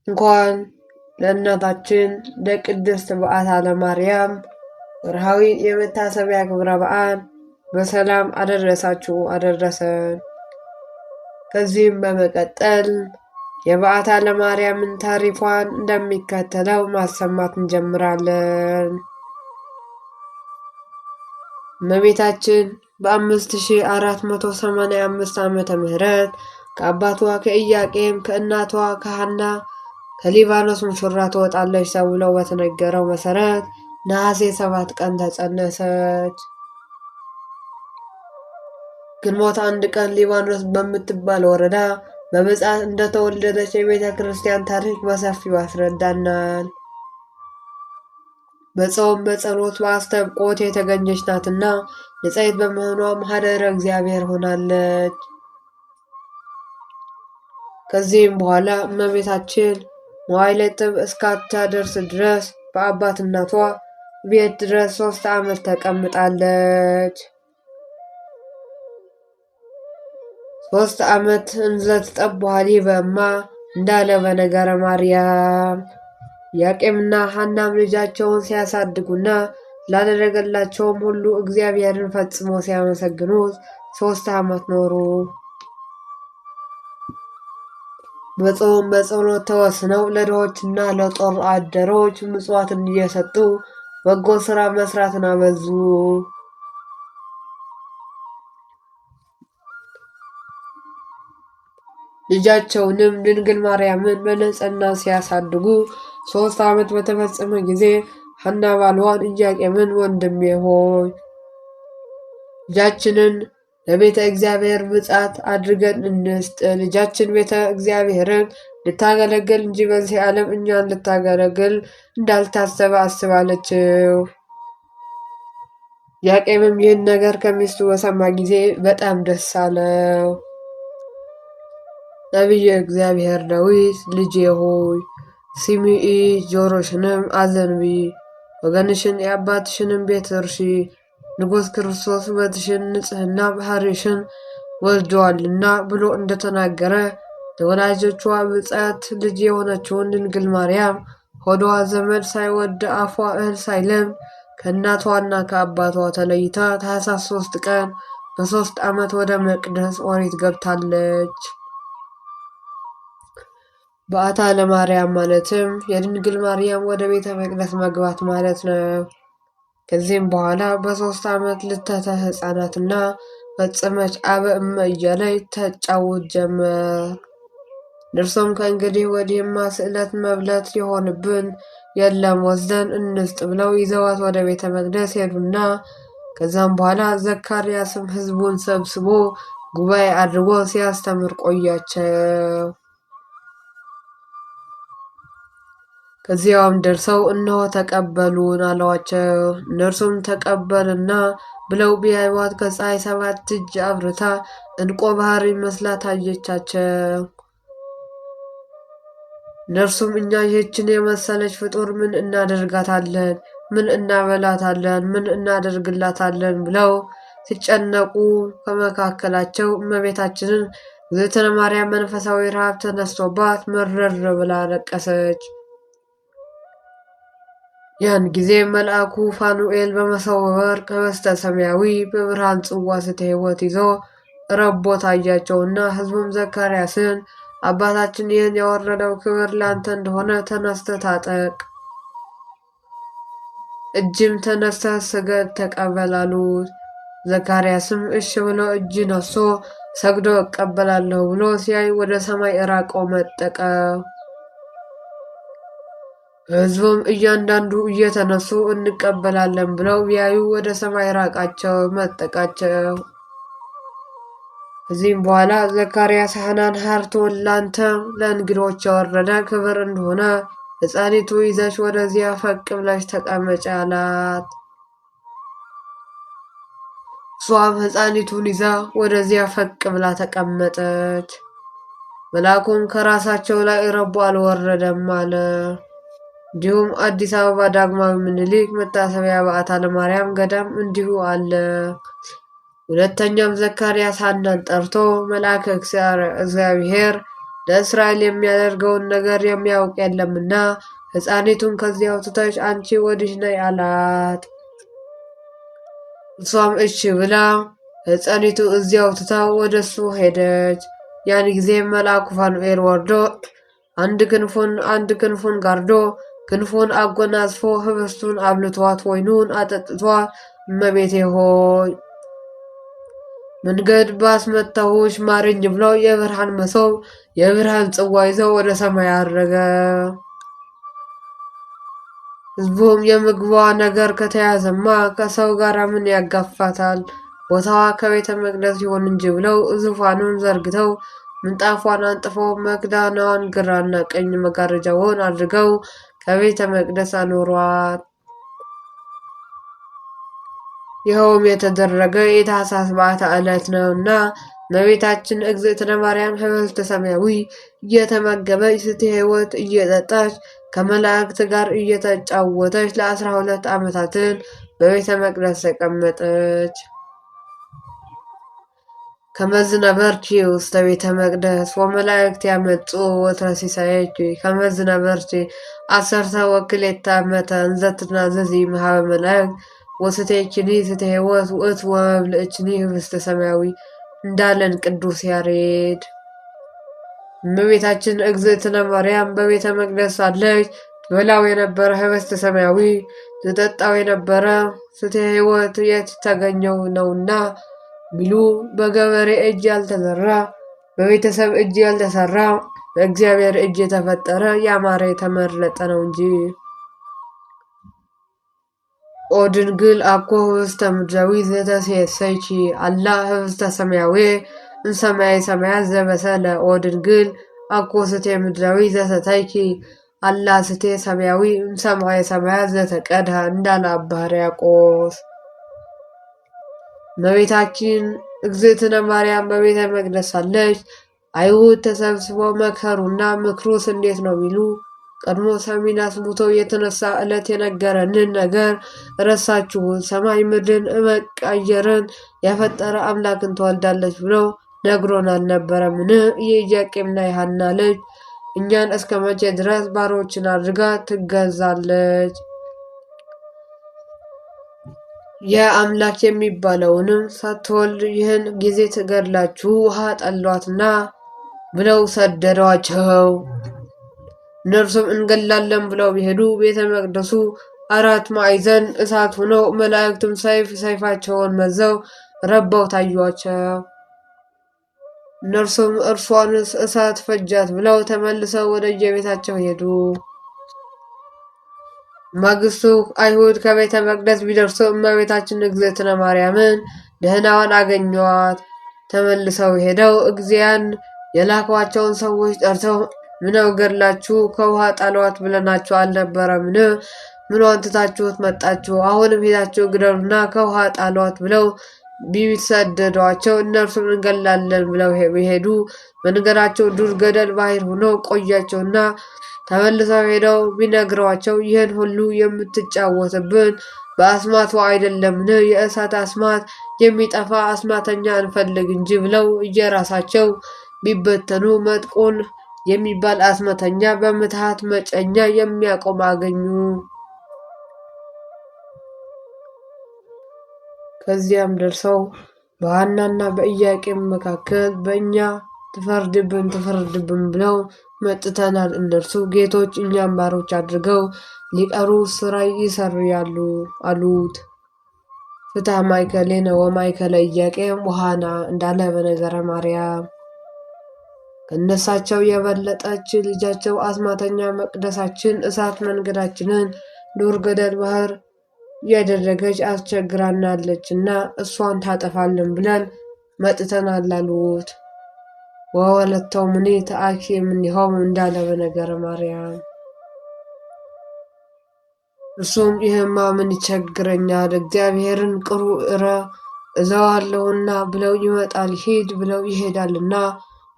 እንኳን ለእናታችን ለቅድስት በዓታ ለማርያም ወርሃዊ የመታሰቢያ ክብረ በዓል በሰላም አደረሳችሁ አደረሰን። ከዚህም በመቀጠል የበዓታ ለማርያምን ታሪኳን እንደሚከተለው ማሰማት እንጀምራለን። እመቤታችን በ5485 ዓመተ ምህረት ከአባቷ ከኢያቄም ከእናቷ ከሐና ከሊባኖስ ሙሽራ ትወጣለች ተብሎ በተነገረው መሰረት ነሐሴ 7 ቀን ተጸነሰች። ግንቦት 1 ቀን ሊባኖስ በምትባል ወረዳ በብፅዓት እንደተወለደች የቤተ ክርስቲያን ታሪክ በሰፊው ያስረዳናል። በጾም በጸሎት በአስተብቆት የተገኘች ናትና ንጽሕት በመሆኗ ማኅደረ እግዚአብሔር ሆናለች። ከዚህም በኋላ እመቤታችን መዋዕለ ጥብ እስካታደርስ ድረስ በአባት እናቷ ቤት ድረስ 3 ዓመት ተቀምጣለች። 3 ዓመት እንዘትጠብ በኋሊ በእማ እንዳለ በነገረ ማርያም ኢያቄምና ሐናም ልጃቸውን ሲያሳድጉና ላደረገላቸውም ሁሉ እግዚአብሔርን ፈጽሞ ሲያመሰግኑት 3 ዓመት ኖሩ። በጾም በጸሎት ተወስነው ለድሆችና ለጦር አደሮች ምጽዋትን እየሰጡ በጎ ሥራ መስራትን አበዙ። ልጃቸውንም ድንግል ማርያምን በንጽሕና ሲያሳድጉ 3 ዓመት በተፈጸመ ጊዜ ሐና ባልዋን ኢያቄምን ወንድሜ ሆይ ልጃችንን ለቤተ እግዚአብሔር ብፅዓት አድርገን እንስጥ። ልጃችን ቤተ እግዚአብሔርን ልታገለግል እንጂ በዚህ ዓለም እኛን ልታገለግል እንዳልታሰበ አስባለችው። ኢያቄምም ይህን ነገር ከሚስቱ በሰማ ጊዜ በጣም ደስ አለው። ነቢየ እግዚአብሔር ዳዊት ልጄ ሆይ ስሚዒ፣ ጆሮሽንም አዘንቢ፣ ወገንሽን የአባትሽንም ቤት እርሺ። ንጉሥ ክርስቶስ ውበትሽን ንጽሕና ባህሪሽን ወልደዋልና ብሎ እንደተናገረ ለወላጆቿ ብፅዓት ልጅ የሆነችውን ድንግል ማርያም ሆዷ ዘመድ ሳይወድ አፏ እህል ሳይለምድ ከእናቷና ከአባቷ ተለይታ ታኅሳስ 3 ቀን በ3 ዓመት ወደ መቅደስ ኦሪት ገብታለች። በዓታ ለማርያም ማለትም የድንግል ማርያም ወደ ቤተ መቅደስ መግባት ማለት ነው። ከዚህም በኋላ በ3 ዓመት ልተተ ሕፃናትና ፈጽመች አበ እመ እያለች ተጫውት ጀመር። እነርሱም ከእንግዲህ ወዲህማ ስዕለት መብለት የሆንብን የለም ወስደን እንስጥ ብለው ይዘዋት ወደ ቤተ መቅደስ ሄዱና ከዛም በኋላ ዘካርያስም ሕዝቡን ሰብስቦ ጉባኤ አድርጎ ሲያስተምር ቆያቸው። ከዚያውም ደርሰው እነሆ ተቀበሉን አሏቸው። እነርሱም ተቀበልና ብለው ቢያዩዋት ከፀሐይ 7 እጅ አብርታ ዕንቆ ባህር መስላ ታየቻቸው። እነርሱም እኛ ይህችን የመሰለች ፍጡር ምን እናደርጋታለን? ምን እናበላታለን? ምን እናደርግላታለን? ብለው ሲጨነቁ ከመካከላቸው እመቤታችንን እግዝእትነ ማርያም መንፈሳዊ ረሃብ ተነስቶባት መረር ብላ አለቀሰች። ያን ጊዜ መልአኩ ፋኑኤል በመሶበ ወርቅ ህበስተ ሰማያዊ በብርሃን ጽዋ ስተ ሕይወት ይዞ ረቦ ታያቸውና ሕዝቡም ዘካርያስን አባታችን ይህን ያወረደው ክብር ላንተ እንደሆነ ተነስተ ታጠቅ፣ እጅም ተነስተ ስገድ ተቀበል አሉት። ዘካርያስም እሺ ብሎ እጅ ነሶ ሰግዶ እቀበላለሁ ብሎ ሲያይ ወደ ሰማይ ራቆ መጠቀ። ሕዝቡም እያንዳንዱ እየተነሱ እንቀበላለን ብለው ቢያዩ ወደ ሰማይ ራቃቸው መጠቃቸው። ከዚህም በኋላ ዘካርያስ ሐናን ሀርቶን ላንተ ለእንግዶች የወረደ ክብር እንደሆነ ሕፃኒቱ ይዘሽ ወደዚያ ፈቅ ብለሽ ተቀመጪ አላት። እሷም ሕፃኒቱን ይዛ ወደዚያ ፈቅ ብላ ተቀመጠች። መልአኩም ከራሳቸው ላይ ረቦ አልወረደም አለ። እንዲሁም አዲስ አበባ ዳግማዊ ምኒልክ መታሰቢያ በዓታ ለማርያም ገዳም እንዲሁ አለ። ሁለተኛም ዘካርያስ ሐናን ጠርቶ መልአከ እግዚአብሔር ለእስራኤል የሚያደርገውን ነገር የሚያውቅ የለምና ሕፃኒቱን ከዚያ አውጥተሽ አንቺ ወዲህ ነይ አላት። እሷም እሺ ብላ ሕፃኒቱ እዚያው ትታው ወደ እሱ ሄደች። ያን ጊዜ መልአኩ ፋኑኤል ወርዶ አንድ ክንፉን ጋርዶ ክንፉን አጎናጽፎ ህብስቱን አብልቷት ወይኑን አጠጥቷት እመቤቴ ሆይ መንገድ ባስመታሁሽ ማርኝ ብሎ የብርሃን መሶብ የብርሃን ጽዋ ይዘው ወደ ሰማይ አረገ። ሕዝቡም የምግቧ ነገር ከተያዘማ ከሰው ጋር ምን ያጋፋታል? ቦታዋ ከቤተ መቅደስ ይሆን እንጂ ብለው ዙፋኑን ዘርግተው ምንጣፏን አንጥፈው መክዳናዋን ግራና ቀኝ መጋረጃውን አድርገው ከቤተ መቅደስ አኖሯት። ይኸውም የተደረገ የታኅሳስ በዓታ ዕለት ነውና እመቤታችን እግዝእትነ ማርያም ህብስተ ሰማያዊ እየተመገበች ስትየ ሕይወት እየጠጣች ከመላእክት ጋር እየተጫወተች ለ12 ዓመታትን በቤተ መቅደስ ተቀመጠች። ከመዝነበርኪ ውስተ ቤተ መቅደስ ወመላእክት ያመጹ ወትረ ሲሳየኪ ከመዝነበርኪ 12 ዓመተ እንዘ ትናዘዚ መሃበ መላእክት ወስተይኪኒ ስተ ሕይወት ውእቱ ወመብልዕኪኒ ህብስተ ሰማያዊ እንዳለን ቅዱስ ያሬድ። እመቤታችን እግዝእትነ ማርያም በቤተ መቅደስ ሳለች ትበላው የነበረ ህብስተ ሰማያዊ ትጠጣው የነበረ ስተ ሕይወት የተገኘው ነውና ቢሉ በገበሬ እጅ ያልተዘራ በቤተሰብ እጅ ያልተሰራ በእግዚአብሔር እጅ የተፈጠረ ያማረ የተመረጠ ነው እንጂ። ኦ ድንግል አኮ ህብስተ ምድራዊ ዘተሴሰይኪ አላ ህብስተ ሰማያዊ እምሰማየ ሰማያት ዘበሰለ። ኦ ድንግል አኮ ስቴ ምድራዊ ዘሰተይኪ አላ ስቴ ሰማያዊ እምሰማየ ሰማያት ዘተቀድሐ እንዳለ አባ ሕርያቆስ። እመቤታችን እግዝእትነ ማርያም በቤተ መቅደስ ሳለች አይሁድ ተሰብስበው መከሩና ምክሩስ እንዴት ነው ቢሉ ቀድሞ ሰሚን አስሙቶ የተነሳ ዕለት የነገረንን ነገር ረሳችሁን? ሰማይ ምድርን መቃየርን የፈጠረ አምላክን ትወልዳለች ብሎ ነግሮን አልነበረምን? የኢያቄምና የሐና ልጅ እኛን እስከ መቼ ድረስ ባሮችን አድርጋ ትገዛለች? የአምላክ የሚባለውንም ሳትወልድ ይህን ጊዜ ትገድላችሁ ውሃ ጠሏትና ብለው ሰደዷቸው። እነርሱም እንገላለን ብለው ቢሄዱ ቤተ መቅደሱ 4 ማዕዘን እሳት ሆነው መላእክቱም ሰይፋቸውን መዘው ረበው ታዩአቸው። እነርሱም እርሷንስ እሳት ፈጃት ብለው ተመልሰው ወደ የቤታቸው ሄዱ። ማግስቱ አይሁድ ከቤተ መቅደስ ቢደርሱ እመቤታችን እግዝእትነ ማርያምን ደህናዋን አገኟት። ተመልሰው ሄደው እግዚአን የላኳቸውን ሰዎች ጠርተው ምነው ገድላችሁ ከውሃ ጣሏት ብለናችሁ አልነበረምን? ምኗን ትታችሁት መጣችሁ? አሁንም ሄዳችሁ ግደሉና ከውሃ ጣሏት ብለው ቢሰደዷቸው እነርሱም እንገላለን ብለው ቢሄዱ መንገዳቸው ዱር ገደል ባህር ሆኖ ቆያቸውና ተመልሰው ሄደው ቢነግሯቸው ይህን ሁሉ የምትጫወትብን በአስማቱ አይደለምን? የእሳት አስማት የሚጠፋ አስማተኛ እንፈልግ እንጂ ብለው እየራሳቸው ቢበተኑ መጥቆን የሚባል አስማተኛ በምትሃት መጨኛ የሚያቆም አገኙ። ከዚያም ደርሰው በሐናና በኢያቄም መካከል በእኛ ትፈርድብን ብለው መጥተናል። እነርሱ ጌቶች እኛም ባሮች አድርገው ሊቀሩ ስራ ይሰርያሉ አሉት። ፍትሐ ማእከሌነ ወማእከለ ኢያቄም ወሐና እንዳለ በነገረ ማርያም። ከእነሳቸው የበለጠች ልጃቸው አስማተኛ መቅደሳችን እሳት መንገዳችንን ዱር ገደል ባህር እያደረገች አስቸግራናለችና እሷን ታጠፋልን ብለን መጥተናል አሉት። ወወለተው ምኒ ተአኪ እምኔሆሙ እንዳለ በነገረ ማርያም። እርሱም ይህማ ምን ይቸግረኛል እግዚአብሔርን ቅሩ እዘዋለሁና ብለው ይመጣል፣ ሂድ ብለው ይሄዳልና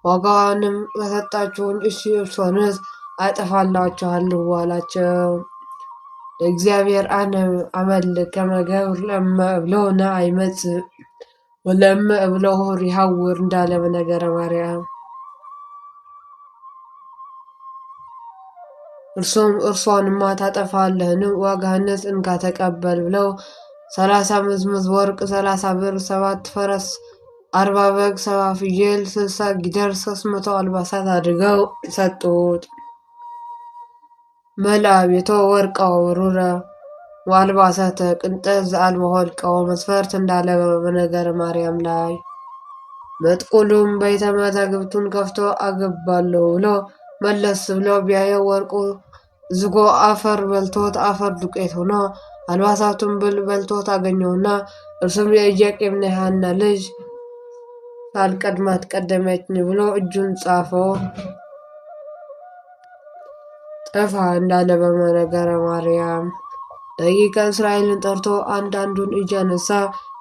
ዋጋዋንም ከሰጣችሁን እሺ እርሷንስ አጠፋላችኋለሁ አላቸው። ለእግዚአብሔር አነ አመልክ ከመ ገብር ለእመ እብለው አይመጽእ ወለእመ እብለው ይሐውር እንዳለ በነገረ ማርያም። እርሷንማ ታጠፋለህን? ዋጋህንስ እንካ ተቀበል ብለው 30 ምዝምዝ ወርቅ፣ 30 ብር፣ 7 ፈረስ፣ 40 በግ፣ 70 ፍየል፣ 60 ጊደር፣ 300 አልባሳት አድርገው ሰጡት። መልአ ቤቶ ወርቀ ወብሩረ ወአልባሳተ ቅንጠት ዘአልቦ ወልቀ መስፈርት እንዳለ በነገረ ማርያም ላይ። መጥቁሉም ቤተ መዛግብቱን ከፍቶ አገባለሁ ብሎ መለስ ብሎ ቢያየው ወርቁ ዝጎ አፈር በልቶት አፈር ዱቄት ሆኖ አልባሳቱን ብል በልቶት አገኘውና እርሱም የኢያቄምና የሐና ልጅ ሳልቀድማት ቀደመችኝ ብሎ እጁን ጻፈው። ጠፋ እንዳለ በነገረ ማርያም። ደቂቀ እስራኤልን ጠርቶ አንዳንዱን እያነሳ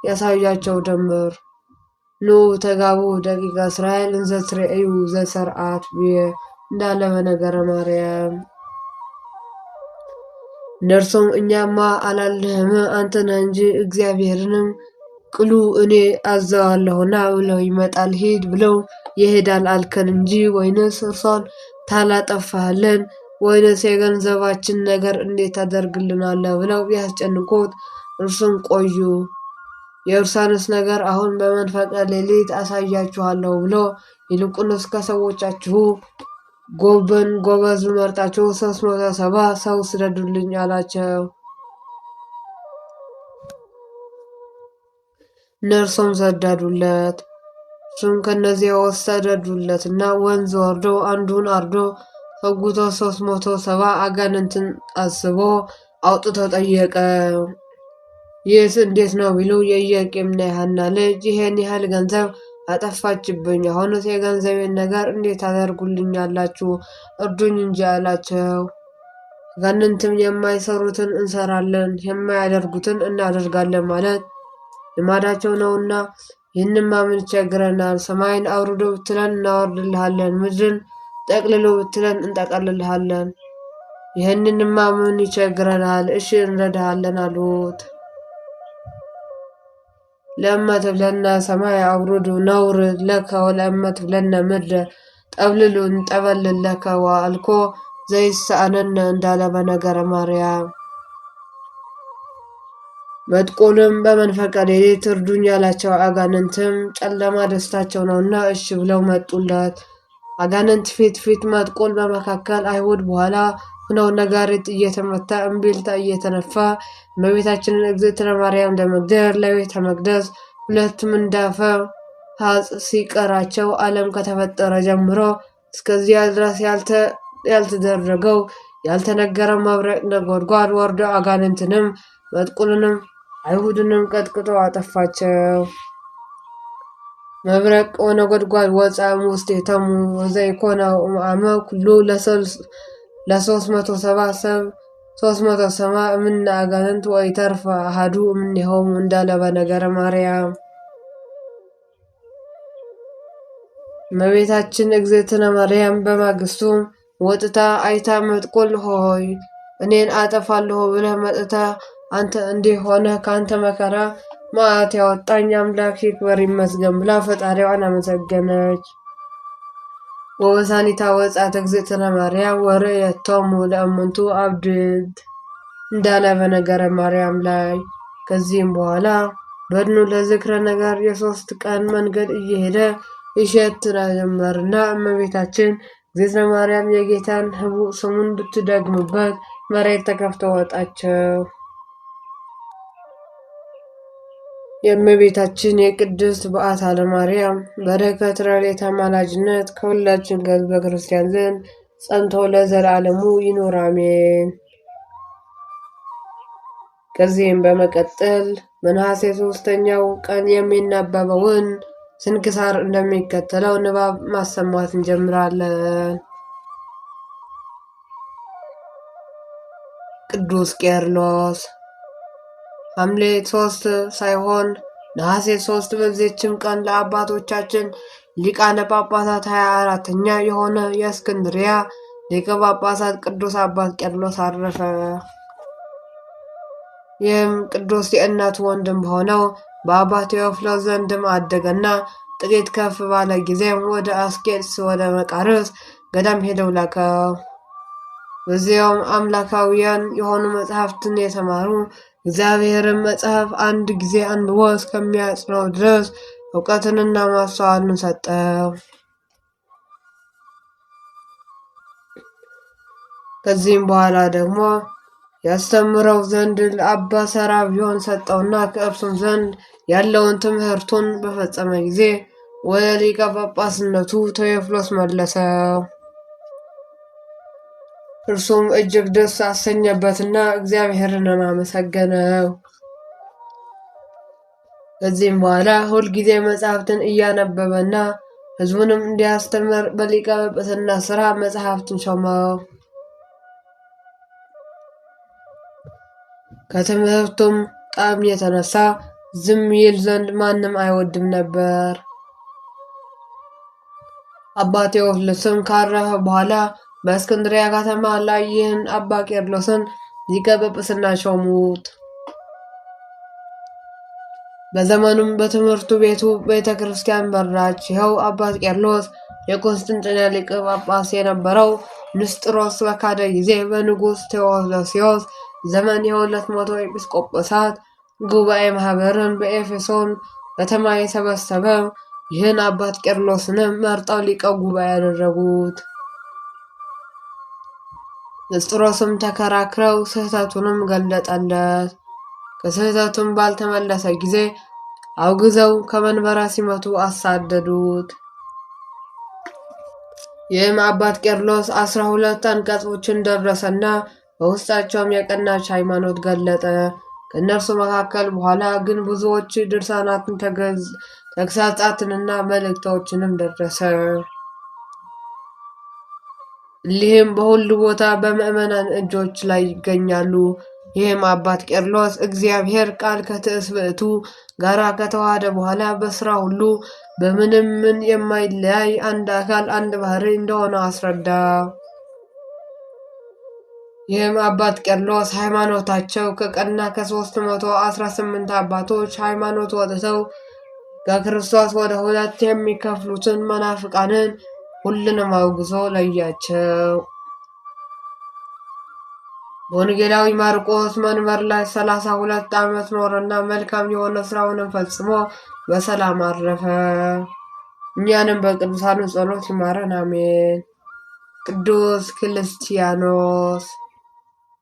ያሳያቸው ጀመር። ኑ ተጋቡ ደቂቀ እስራኤል እንዘ ትሬእዩ ዘሰርዓት ብዬ እንዳለ በነገረ ማርያም። እነርሱም እኛማ አላልንህም አንተ ነህ እንጂ እግዚአብሔርንም ቅሉ እኔ አዘዋለሁና ብለው ይመጣል ሂድ ብለው ይሄዳል አልከን እንጂ ወይንስ እርሷን ታላጠፋለን ወይንስ የገንዘባችን ነገር እንዴት ታደርግልናለህ ብለው ቢያስጨንቁት እርሱም ቆዩ የእርሷንስ ነገር አሁን በመንፈቀ ሌሊት አሳያችኋለሁ ብሎ ይልቁንስ ከሰዎቻችሁ ጎበዝ መርጣችሁ 370 ሰው ስደዱልኝ አላቸው። እነርሱም ሰደዱለት። እሱም ከነዚያ ወሰደዱለትና ወንዝ ወርዶ አንዱን አርዶ ሰጉቶ 370 አጋንንትን አስቦ አውጥቶ ጠየቀ። ይህስ እንዴት ነው ቢሉ የኢያቄምና የሐና ልጅ ይሄን ያህል ገንዘብ አጠፋችብኝ፣ አሁንስ የገንዘቤን ነገር እንዴት ታደርጉልኛላችሁ? እርዱኝ እንጂ አላቸው። አጋንንትም የማይሰሩትን እንሰራለን የማያደርጉትን እናደርጋለን ማለት ልማዳቸው ነውና ይህንማ ምን ይቸግረናል? ሰማይን አውርዶ ብትለን እናወርድልሃለን፣ ምድርን ጠቅልሎ ብትለን እንጠቀልልሃለን። ይህንንማ ምን ይቸግረናል? እሺ እንረዳሃለን አሉት። ለእመ ትብለነ ሰማይ አውርዱ ነውርድ ለከ ወለእመ ትብለነ ምድረ ጠብልሉ እንጠበልል ለከ ወአልኮ ዘይሳአነነ እንዳለ በነገረ ማርያም። መጥቁልም በመንፈቀ ሌሊት እርዱኝ ያላቸው አጋንንትም ጨለማ ደስታቸው ነውና እሺ ብለው መጡለት። አጋንንት ፊት መጥቁል በመካከል አይሁድ በኋላ ሆነው ነጋሪት እየተመታ እምቢልታ እየተነፋ እመቤታችንን እግዝእትነ ማርያም ለመግደል ለቤተ መቅደስ 2 ምንዳፈ ሐጽ ሲቀራቸው ዓለም ከተፈጠረ ጀምሮ እስከዚያ ድረስ ያልተደረገው ያልተነገረው መብረቅ ነጎድጓድ ወርዶ አጋንንትንም መጥቁልንም አይሁድንም ቀጥቅጦ አጠፋቸው። መብረቅ ወነጎድጓድ ወፃም ውስጥ የተሙ ወዘይኮነ እምአመ ኩሉ ለ370 ሰብ 370 እምነ አጋንንት ወይተርፈ አሐዱ እምኔሆሙ እንዳለ በነገረ ማርያም። እመቤታችን እግዝእትነ ማርያም በማግስቱ ወጥታ አይታ መጥቁል ሆይ እኔን አጠፋለሁ ብለህ መጥታ አንተ እንዲህ ሆነ ከአንተ መከራ መዓት ያወጣኝ አምላክ ይክበር ይመስገን ብላ ፈጣሪዋን አመሰገነች። ወበሳኒታ ወጻት እግዝእትነ ማርያም ወርእየቶሙ ለእሙንቱ አብድንት እንዳለ በነገረ ማርያም ላይ። ከዚህም በኋላ በድኑ ለዝክረ ነገር የ3 ቀን መንገድ እየሄደ ይሸት ጀመርና እመቤታችን እግዝእትነ ማርያም የጌታን ህቡዕ ስሙን ብትደግምበት መሬት ተከፍቶ ወጣቸው። የእመቤታችን የቅድስት በዓታ ለማርያም በረከት ረድኤት አማላጅነት ከሁላችን ከሕዝበ ክርስቲያን ዘንድ ጸንቶ ለዘላለሙ ይኑር አሜን። ከዚህም በመቀጠል በነሐሴ 3ኛው ቀን የሚነበበውን ስንክሳር እንደሚከተለው ንባብ ማሰማት እንጀምራለን። ቅዱስ ቄርሎስ ሐምሌ 3 ሳይሆን ነሐሴ 3 በዚህችም ቀን ለአባቶቻችን ሊቃነ ጳጳሳት 24ኛ የሆነ የእስክንድርያ ሊቀ ጳጳሳት ቅዱስ አባት ቄርሎስ አረፈ። ይህም ቅዱስ የእናቱ ወንድም ሆነው በአባ ቴዎፍሎስ ዘንድም አደገና ጥቂት ከፍ ባለ ጊዜም ወደ አስቄጥስ ወደ መቃርስ ገዳም ሄደው ላከው። በዚያውም አምላካውያን የሆኑ መጽሐፍትን የተማሩ እግዚአብሔርን መጽሐፍ አንድ ጊዜ አንብቦ እስከሚያጽነው ድረስ እውቀትንና ማስተዋልን ሰጠው። ከዚህም በኋላ ደግሞ ያስተምረው ዘንድ ለአባ ሰራብዮን ሰጠውና ከእርሱም ዘንድ ያለውን ትምህርቱን በፈጸመ ጊዜ ወደ ሊቀ ጳጳስነቱ ቴዎፍሎስ መለሰው። እርሱም እጅግ ደስ አሰኘበትና እግዚአብሔርን አመሰገነው። ከዚህም በኋላ ሁልጊዜ መጽሐፍትን እያነበበና ሕዝቡንም እንዲያስተምር በሊቀ ጵጵስና ሥራ መጽሐፍትን ሾመው። ከትምህርቱም ጣዕም የተነሳ ዝም ይል ዘንድ ማንም አይወድም ነበር። አባ ቴዎፍሎስም ካረፈ በኋላ በእስክንድርያ ከተማ ላይ ይህን አባ ቄርሎስን ሊቀ ጵጵስና ሾሙት። በዘመኑም በትምህርቱ ቤቱ ቤተ ክርስቲያን በራች። ይኸው አባ ቄርሎስ የቆስጥንጥንያ ሊቀ ጳጳስ የነበረው ንስጥሮስ በካደ ጊዜ በንጉሥ ቴዎዶስዮስ ዘመን የ200 ኤጲስቆጶሳት ጉባኤ ማህበርን በኤፌሶን ከተማ የሰበሰበው ይህን አባት ቄርሎስንም መርጠው ሊቀ ጉባኤ ያደረጉት። ንስጥሮስም ተከራክረው ስህተቱንም ገለጠለት። ከስህተቱም ባልተመለሰ ጊዜ አውግዘው ከመንበረ ሲመቱ አሳደዱት። ይህም አባት ቄርሎስ 12 አንቀጾችን ደረሰና በውስጣቸውም የቀናች ሃይማኖት ገለጠ። ከእነርሱ መካከል በኋላ ግን ብዙዎች ድርሳናትን፣ ተግሳጻትንና መልእክቶችንም ደረሰ። እሊህም በሁሉ ቦታ በምዕመናን እጆች ላይ ይገኛሉ። ይህም አባት ቄርሎስ እግዚአብሔር ቃል ከትስብእቱ ጋራ ከተዋሃደ በኋላ በስራ ሁሉ በምንም ምን የማይለያይ አንድ አካል አንድ ባህሪ እንደሆነ አስረዳ። ይህም አባት ቄርሎስ ሃይማኖታቸው ከቀና ከ318 አባቶች ሃይማኖት ወጥተው ከክርስቶስ ወደ ሁለት የሚከፍሉትን መናፍቃንን ሁሉንም አውግዞ ለያቸው። ወንጌላዊ ማርቆስ መንበር ላይ 32 ዓመት ኖረና መልካም የሆነ ስራውንም ፈጽሞ በሰላም አረፈ። እኛንም በቅዱሳኑ ጸሎት ይማረን፣ አሜን። ቅዱስ ክርስቲያኖስ።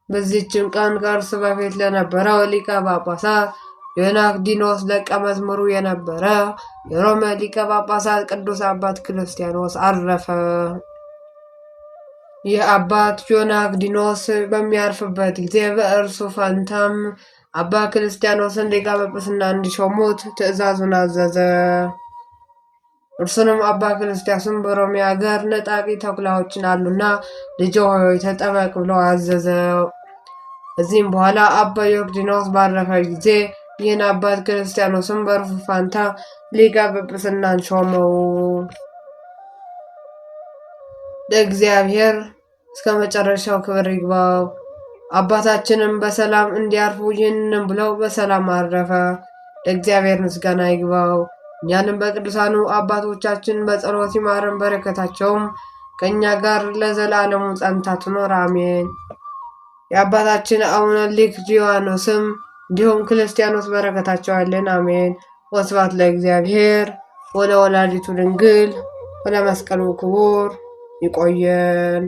በዚህችም ቀን ከእርሱ በፊት ለነበረው ሊቀ ጳጳሳት ዮናክዲኖስ ደቀ መዝሙሩ የነበረ የሮሜ ሊቀ ጳጳሳት ቅዱስ አባት ክርስቲያኖስ አረፈ። ይህ አባት ዮናክዲኖስ በሚያርፍበት ጊዜ በእርሱ ፈንታም አባ ክርስቲያኖስን ሊቀ ጵጵስና እንዲሾሙት ትእዛዙን አዘዘ። እርሱንም አባ ክርስቲያኖስን በሮሜ ሀገር ነጣቂ ተኩላዎችን አሉና ልጅ ሆይ ተጠበቅ ብሎ አዘዘው። ከዚህም በኋላ አባ ዮናክዲኖስ ባረፈ ጊዜ ይህን አባት ክርስቲያኖስን በእርሱ ፋንታ ሊቀ ጵጵስናን ሾመው። ለእግዚአብሔር እስከ መጨረሻው ክብር ይግባው። አባታችንም በሰላም እንዲያርፉ ይህንን ብለው በሰላም አረፈ። ለእግዚአብሔር ምስጋና ይግባው። እኛንም በቅዱሳኑ አባቶቻችን በጸሎት ይማረን፣ በረከታቸውም ከእኛ ጋር ለዘላለሙ ጸንታ ትኖር አሜን። የአባታችን አቡነ ሊክጂያኖስም እንዲሁም ክርስቲያኖስ በረከታቸው አለን አሜን። ወስብሐት ለእግዚአብሔር ወለወላዲቱ ድንግል ወለመስቀሉ ክቡር። ይቆየን።